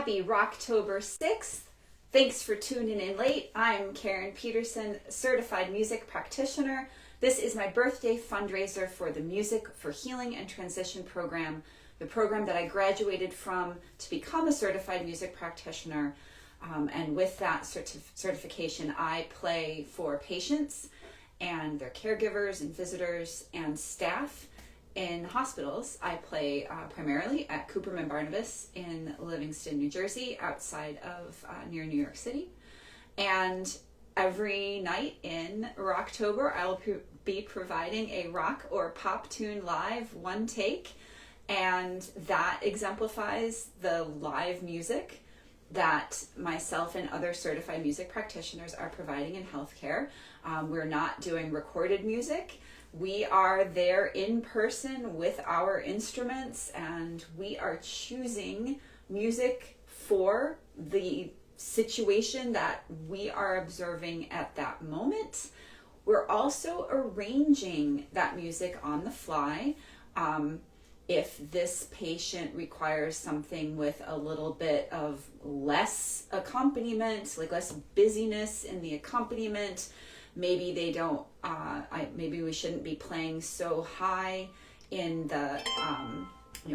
Happy Rocktober 6th. Thanks for tuning in late. I'm Karen Peterson, certified music practitioner. This is my birthday fundraiser for the Music for Healing and Transition program, the program that I graduated from to become a certified music practitioner. And with that certification, I play for patients and their caregivers and visitors and staff in hospitals. I play primarily at Cooperman Barnabas in Livingston, New Jersey, outside of near New York City. And every night in Rocktober, I will be providing a rock or pop tune live, one take. And that exemplifies the live music that myself and other certified music practitioners are providing in healthcare. We're not doing recorded music. We are there in person with our instruments, and we are choosing music for the situation that we are observing at that moment. We're also arranging that music on the fly. If this patient requires something with a little bit of less accompaniment, like less busyness in the accompaniment, maybe they don't, maybe we shouldn't be playing so high in the,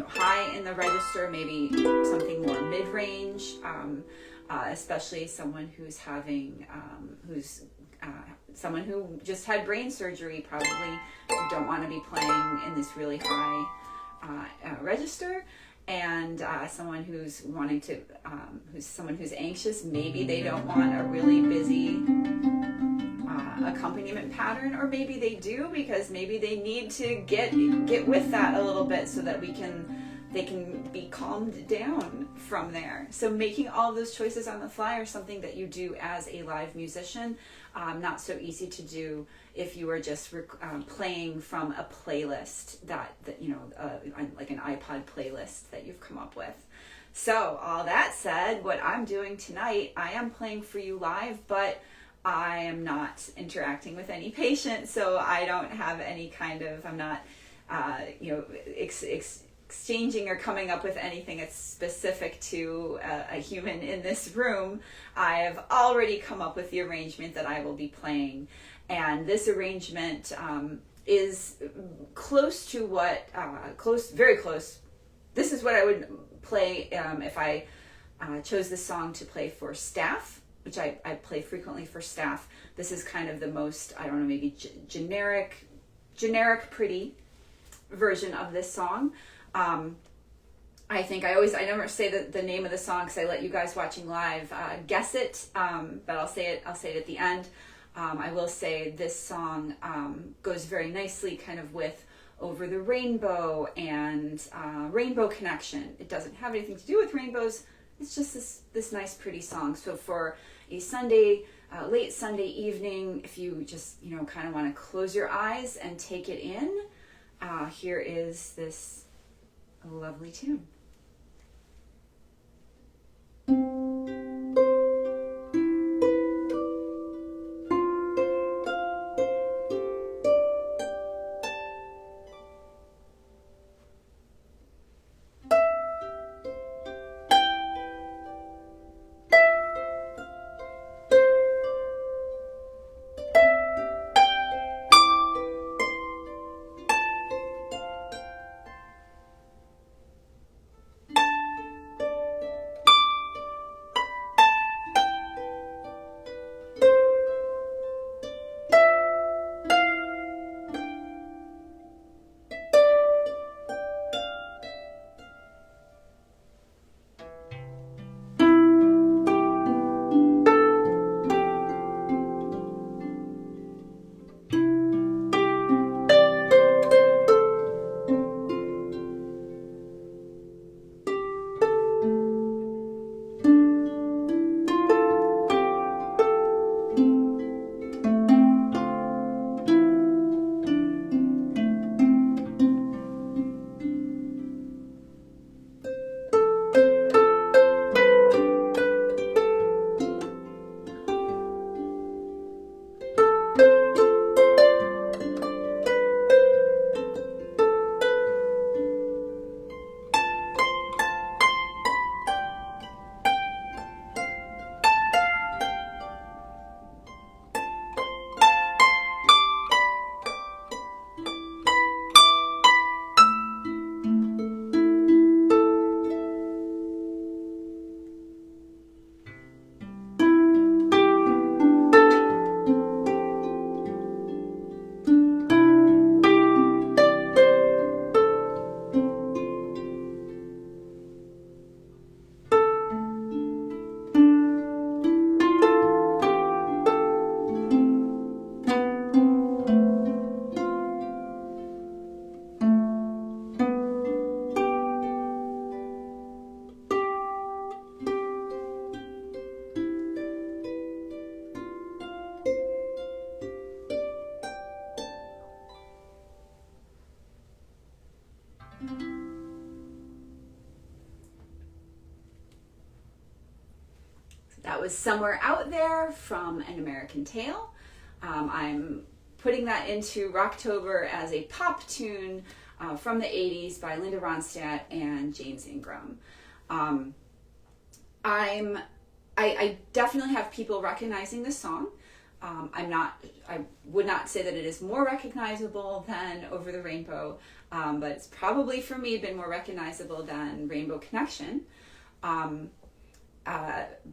high in the register, maybe something more mid-range, especially someone who's having, someone who just had brain surgery, probably don't want to be playing in this really high register. And someone who's wanting to, who's anxious, maybe they don't want a really busy accompaniment pattern, or maybe they do because maybe they need to get with that a little bit so that they can be calmed down from there. So making all those choices on the fly are something that you do as a live musician. Not so easy to do if you are just playing from a playlist that like an iPod playlist that you've come up with. So all that said, what I'm doing tonight, I am playing for you live, but I am not interacting with any patient, so I don't have any kind of, I'm not, exchanging or coming up with anything that's specific to a human in this room. I have already come up with the arrangement that I will be playing, and this arrangement is close to what, very close. This is what I would play if I chose this song to play for staff, which I play frequently for staff. This is kind of the most, I don't know, maybe generic pretty version of this song. I think I never say the name of the song because I let you guys watching live guess it, but I'll say it at the end. I will say this song goes very nicely kind of with Over the Rainbow and Rainbow Connection. It doesn't have anything to do with rainbows. It's just this nice pretty song. So for a Sunday, late Sunday evening, if you just kind of want to close your eyes and take it in, here is this lovely tune. That was Somewhere Out There from An American Tail. I'm putting that into Rocktober as a pop tune from the 80s by Linda Ronstadt and James Ingram. I definitely have people recognizing this song. I would not say that it is more recognizable than Over the Rainbow, but it's probably for me been more recognizable than Rainbow Connection,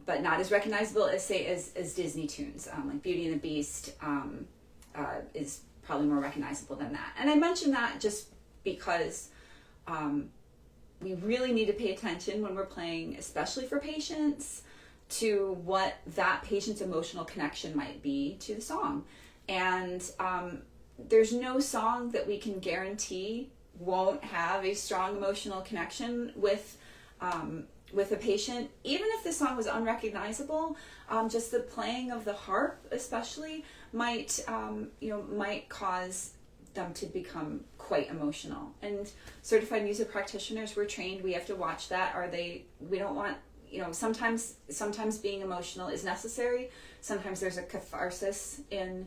but not as recognizable as Disney tunes, like Beauty and the Beast is probably more recognizable than that. And I mention that just because we really need to pay attention when we're playing, especially for patients, to what that patient's emotional connection might be to the song. And there's no song that we can guarantee won't have a strong emotional connection with a patient. Even if the song was unrecognizable, just the playing of the harp especially might cause them to become quite emotional. And certified music practitioners, we're trained, we have to watch that. We don't want, sometimes being emotional is necessary. Sometimes there's a catharsis in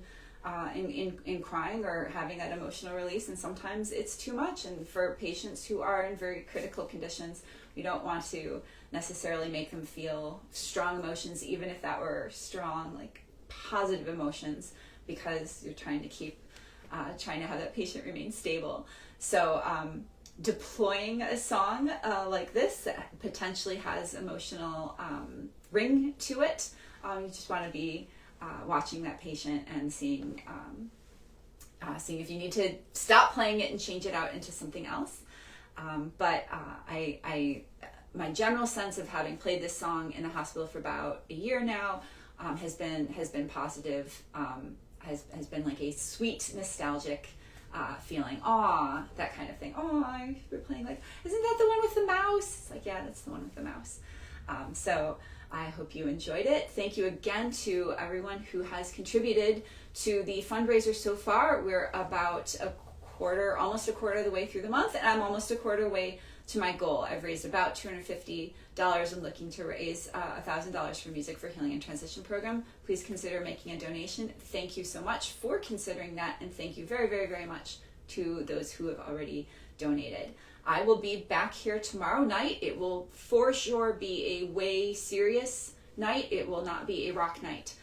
crying or having that emotional release, and sometimes it's too much. And for patients who are in very critical conditions, we don't want to necessarily make them feel strong emotions, even if that were strong, like positive emotions, because you're trying to have that patient remain stable. So deploying a song like this that potentially has emotional ring to it, you just want to be watching that patient and seeing if you need to stop playing it and change it out into something else. But my general sense of having played this song in the hospital for about a year now has been positive. Has been like a sweet nostalgic feeling, that kind of thing. We're playing, like, isn't that the one with the mouse? It's like, yeah, that's the one with the mouse. So I hope you enjoyed it. Thank you again to everyone who has contributed to the fundraiser so far. We're about almost a quarter of the way through the month, and I'm almost a quarter of the way to my goal. I've raised about $250. I'm looking to raise $1,000 for Music for Healing and Transition program. Please consider making a donation. Thank you so much for considering that, and thank you very, very, very much to those who have already donated. I will be back here tomorrow night. It will for sure be a way serious night. It will not be a rock night.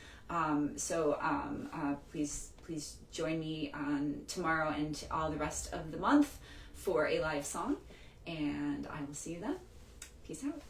Please join me on tomorrow and all the rest of the month for a live song, and I will see you then. Peace out.